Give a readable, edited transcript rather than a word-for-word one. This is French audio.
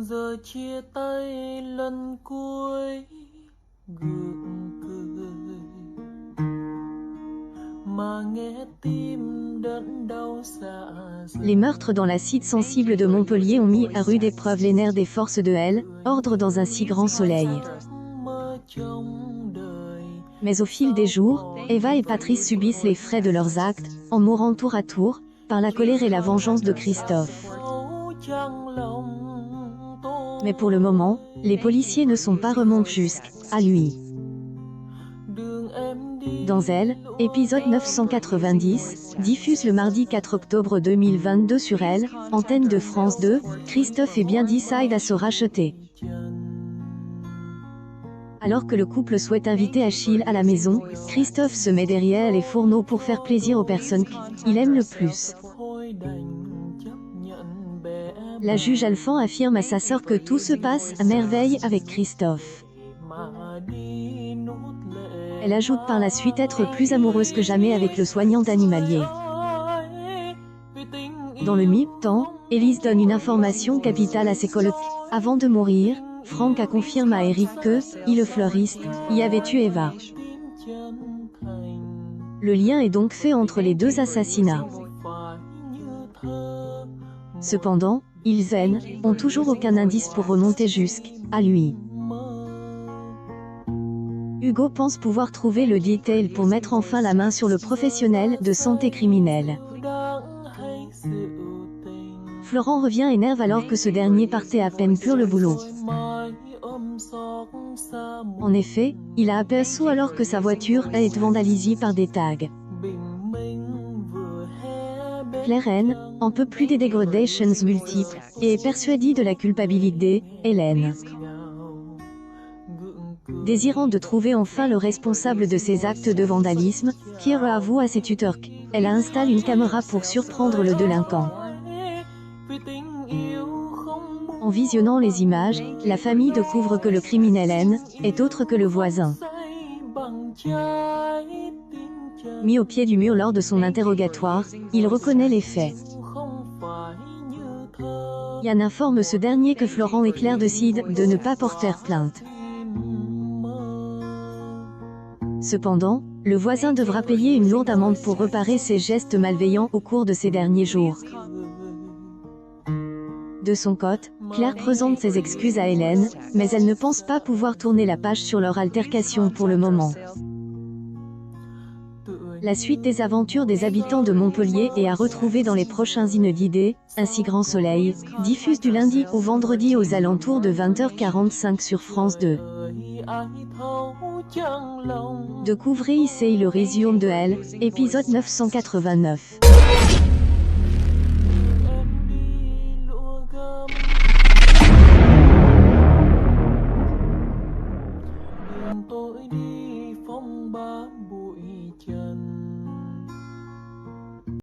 Giờ chia tay lần cuối gượng cười mà nghe tim đớn đau xa. Les meurtres dans la cite sensible de Montpellier ont mis à rude épreuve les nerfs des forces de L, ordre dans un si grand soleil. Mais au fil des jours, Eva et Patrice subissent les frais de leurs actes, en mourant tour à tour, par la colère et la vengeance de Christophe. Mais pour le moment, les policiers ne sont pas remontés jusqu'à lui. Dans Elle, épisode 990, diffuse le mardi 4 octobre 2022 sur Elle, antenne de France 2, Christophe et bien décide à se racheter. Alors que le couple souhaite inviter Achille à la maison, Christophe se met derrière les fourneaux pour faire plaisir aux personnes qu'il aime le plus. La juge Alphand affirme à sa sœur que tout se passe à merveille avec Christophe. Elle ajoute par la suite être plus amoureuse que jamais avec le soignant animalier. Dans le même temps, Élise donne une information capitale à ses collègues. Avant de mourir, Franck a confirmé à Eric que, le fleuriste, y avait tué Eva. Le lien est donc fait entre les deux assassinats. Cependant, ils n'ont toujours aucun indice pour remonter jusqu'à lui. Hugo pense pouvoir trouver le détail pour mettre enfin la main sur le professionnel de santé criminelle. Florent revient énerve alors que ce dernier partait à peine pour le boulot. En effet, il a aperçu alors que sa voiture a été vandalisée par des tags. Claire N. en peut plus des dégradations multiples, et est persuadée de la culpabilité d'Hélène. Désirant de trouver enfin le responsable de ces actes de vandalisme, Kira avoue à ses tuteurs qu'elle installe une caméra pour surprendre le délinquant. En visionnant les images, la famille découvre que le criminel N est autre que le voisin. Mis au pied du mur lors de son interrogatoire, il reconnaît les faits. Yann informe ce dernier que Florent et Claire décident de ne pas porter plainte. Cependant, le voisin devra payer une lourde amende pour réparer ses gestes malveillants au cours de ces derniers jours. De son côté, Claire présente ses excuses à Hélène, mais elle ne pense pas pouvoir tourner la page sur leur altercation pour le moment. La suite des aventures des habitants de Montpellier est à retrouver dans les prochains inédits, Un si grand soleil, diffuse du lundi au vendredi aux alentours de 20h45 sur France 2. Découvrez ici le résumé de Elle, épisode 989.